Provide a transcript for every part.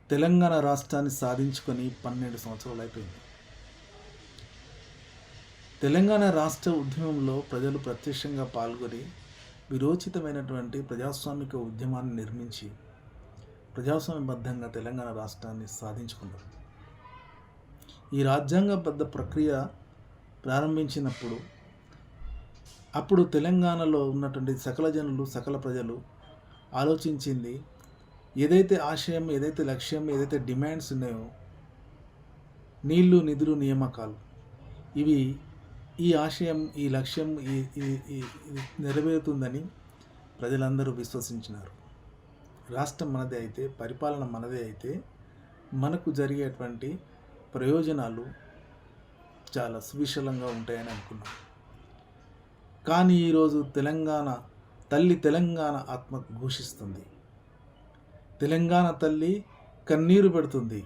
తెలంగాణ రాష్ట్రాన్ని సాధించుకొని 12 సంవత్సరాలు అయిపోయింది. తెలంగాణ రాష్ట్ర ఉద్యమంలో ప్రజలు ప్రత్యక్షంగా పాల్గొని విరోచితమైనటువంటి ప్రజాస్వామిక ఉద్యమాన్ని నిర్మించి ప్రజాస్వామ్యబద్ధంగా తెలంగాణ రాష్ట్రాన్ని సాధించుకున్నారు. ఈ రాజ్యాంగబద్ధ ప్రక్రియ ప్రారంభించినప్పుడు అప్పుడు తెలంగాణలో ఉన్నటువంటి సకల జనులు, సకల ప్రజలు ఆలోచించింది ఏదైతే ఆశయం, ఏదైతే లక్ష్యం, ఏదైతే డిమాండ్స్ ఉన్నాయో నీళ్లు, నిధులు, నియామకాలు, ఇవి ఈ ఆశయం, ఈ లక్ష్యం నెరవేరుతుందని ప్రజలందరూ విశ్వసించినారు. రాష్ట్రం మనదే అయితే, పరిపాలన మనదే అయితే మనకు జరిగేటువంటి ప్రయోజనాలు చాలా సువిశాలంగా ఉంటాయని అనుకున్నాం. కానీ ఈరోజు తెలంగాణ ఆత్మ ఘోషిస్తుంది. తెలంగాణ తల్లి కన్నీరు పెడుతుంది.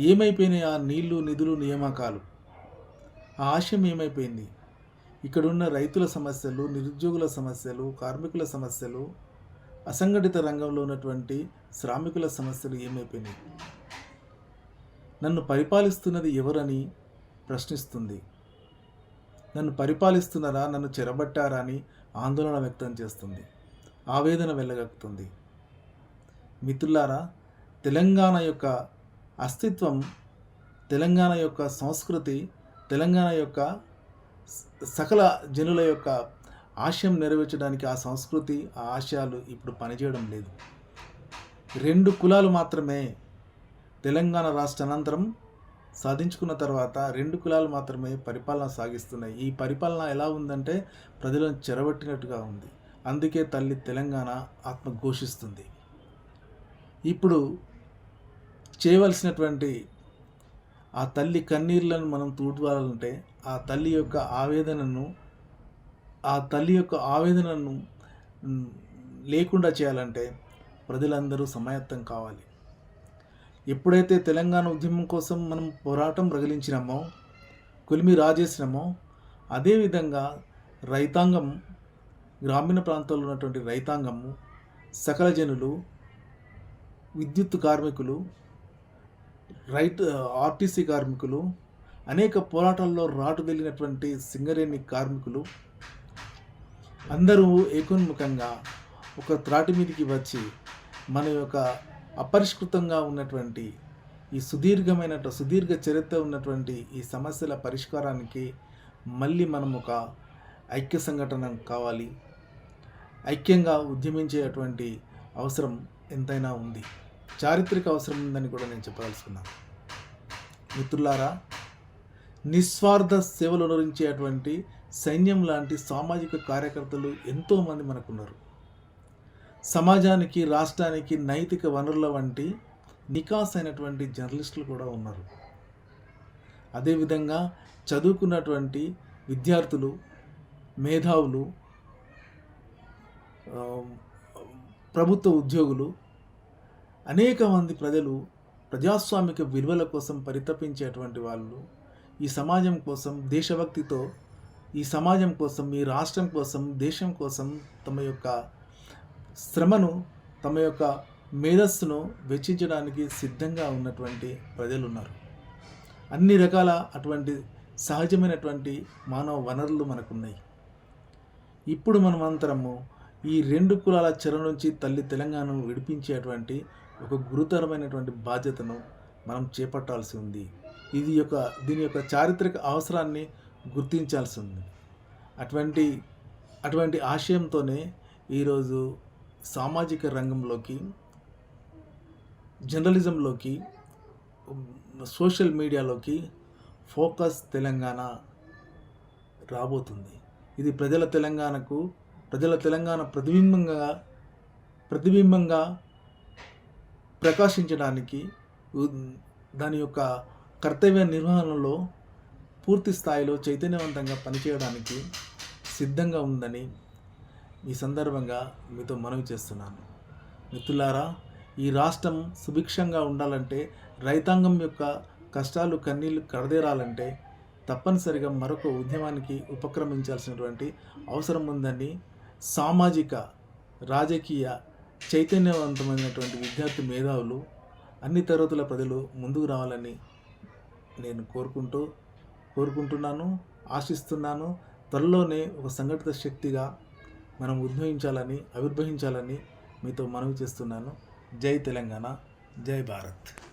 ఏమైపోయినాయి ఆ నీళ్లు, నిధులు, నియామకాలు? ఆ ఆశయం ఏమైపోయింది? ఇక్కడున్న రైతుల సమస్యలు, నిరుద్యోగుల సమస్యలు, కార్మికుల సమస్యలు, అసంఘటిత రంగంలో ఉన్నటువంటి శ్రామికుల సమస్యలు ఏమైపోయినాయి? నన్ను పరిపాలిస్తున్నది ఎవరని ప్రశ్నిస్తుంది. నన్ను పరిపాలిస్తున్నారా, నన్ను చెరబట్టారా అని ఆందోళన వ్యక్తం చేస్తుంది, ఆవేదన వెళ్ళగక్కుతుంది. మిత్రులారా, తెలంగాణ యొక్క అస్తిత్వం, తెలంగాణ యొక్క సంస్కృతి, తెలంగాణ యొక్క సకల జనుల యొక్క ఆశయం నెరవేర్చడానికి ఆ సంస్కృతి, ఆ ఆశయాలు ఇప్పుడు పనిచేయడం లేదు. 2 కులాలు మాత్రమే తెలంగాణ రాష్ట్ర అనంతరం సాధించుకున్న తర్వాత 2 కులాలు మాత్రమే పరిపాలన సాగిస్తున్నాయి. ఈ పరిపాలన ఎలా ఉందంటే ప్రజలను చెరబట్టినట్టుగా ఉంది. అందుకే తల్లి తెలంగాణ ఆత్మ ఘోషిస్తుంది. ఇప్పుడు చేయవలసినటువంటి ఆ తల్లి కన్నీళ్లను మనం తూడ్వాలంటే, ఆ తల్లి యొక్క ఆవేదనను లేకుండా చేయాలంటే ప్రజలందరూ సమాయత్తం కావాలి. ఎప్పుడైతే తెలంగాణ ఉద్యమం కోసం మనం పోరాటం రగిలించినామో, కొలిమి రాజేసినామో, అదేవిధంగా రైతాంగం, గ్రామీణ ప్రాంతాల్లో ఉన్నటువంటి రైతాంగము, సకల జనులు, విద్యుత్ కార్మికులు, ఆర్టీసీ కార్మికులు, అనేక పోరాటాల్లో రాటు వెళ్ళినటువంటి సింగరేణి కార్మికులు అందరూ ఏకోన్ముఖంగా ఒక త్రాటి మీదకి వచ్చి మన యొక్క అపరిష్కృతంగా ఉన్నటువంటి ఈ సుదీర్ఘ చరిత్ర ఉన్నటువంటి ఈ సమస్యల పరిష్కారానికి మళ్ళీ మనం ఒక ఐక్య సంఘటన కావాలి. ఐక్యంగా ఉద్యమించేటువంటి అవసరం ఎంతైనా ఉంది, చారిత్రక అవసరం ఉందని కూడా నేను చెప్పదలుచుకున్నాను. మిత్రులారా, నిస్వార్థ సేవలు నిర్వహించేటువంటి సైన్యం లాంటి సామాజిక కార్యకర్తలు ఎంతోమంది మనకున్నారు. సమాజానికి, రాష్ట్రానికి నైతిక వనరుల వంటి నికాస్ అయినటువంటి జర్నలిస్టులు కూడా ఉన్నారు. అదేవిధంగా చదువుకున్నటువంటి విద్యార్థులు, మేధావులు, ప్రభుత్వ ఉద్యోగులు, అనేక మంది ప్రజలు ప్రజాస్వామిక విలువల కోసం పరితపించేటువంటి వాళ్ళు ఈ సమాజం కోసం దేశభక్తితో, ఈ సమాజం కోసం, ఈ రాష్ట్రం కోసం, దేశం కోసం తమ యొక్క శ్రమను, తమ యొక్క మేధస్సును వెచ్చించడానికి సిద్ధంగా ఉన్నటువంటి ప్రజలు ఉన్నారు. అన్ని రకాల అటువంటి సహజమైనటువంటి మానవ వనరులు మనకున్నాయి. ఇప్పుడు మనమంతరము ఈ 2 కులాల చెర నుంచి తల్లి తెలంగాణను విడిపించేటువంటి ఒక గురుతరమైనటువంటి బాధ్యతను మనం చేపట్టాల్సి ఉంది. దీని యొక్క చారిత్రక అవసరాన్ని గుర్తించాల్సి ఉంది. అటువంటి ఆశయంతోనే ఈరోజు సామాజిక రంగంలోకి, జర్నలిజంలోకి, సోషల్ మీడియాలోకి ఫోకస్ తెలంగాణ రాబోతుంది. ఇది ప్రజల తెలంగాణ ప్రతిబింబంగా ప్రకాశించడానికి, దాని యొక్క కర్తవ్య నిర్వహణలో పూర్తి స్థాయిలో చైతన్యవంతంగా పనిచేయడానికి సిద్ధంగా ఉందని ఈ సందర్భంగా మీతో మనవి చేస్తున్నాను. మిత్రులారా, ఈ రాష్ట్రం సుభిక్షంగా ఉండాలంటే, రైతాంగం యొక్క కష్టాలు, కన్నీళ్లు కడదేరాలంటే తప్పనిసరిగా మరొక ఉద్యమానికి ఉపక్రమించాల్సినటువంటి అవసరం ఉందని సామాజిక, రాజకీయ, చైతన్యవంతమైనటువంటి విద్యార్థి మేధావులు, అన్ని తరగతుల ప్రజలు ముందుకు రావాలని నేను కోరుకుంటున్నాను, ఆశిస్తున్నాను. త్వరలోనే ఒక సంఘటిత శక్తిగా మనం ఆవిర్భవించాలని మీతో మనవి చేస్తున్నాను. జై తెలంగాణ, జై భారత్.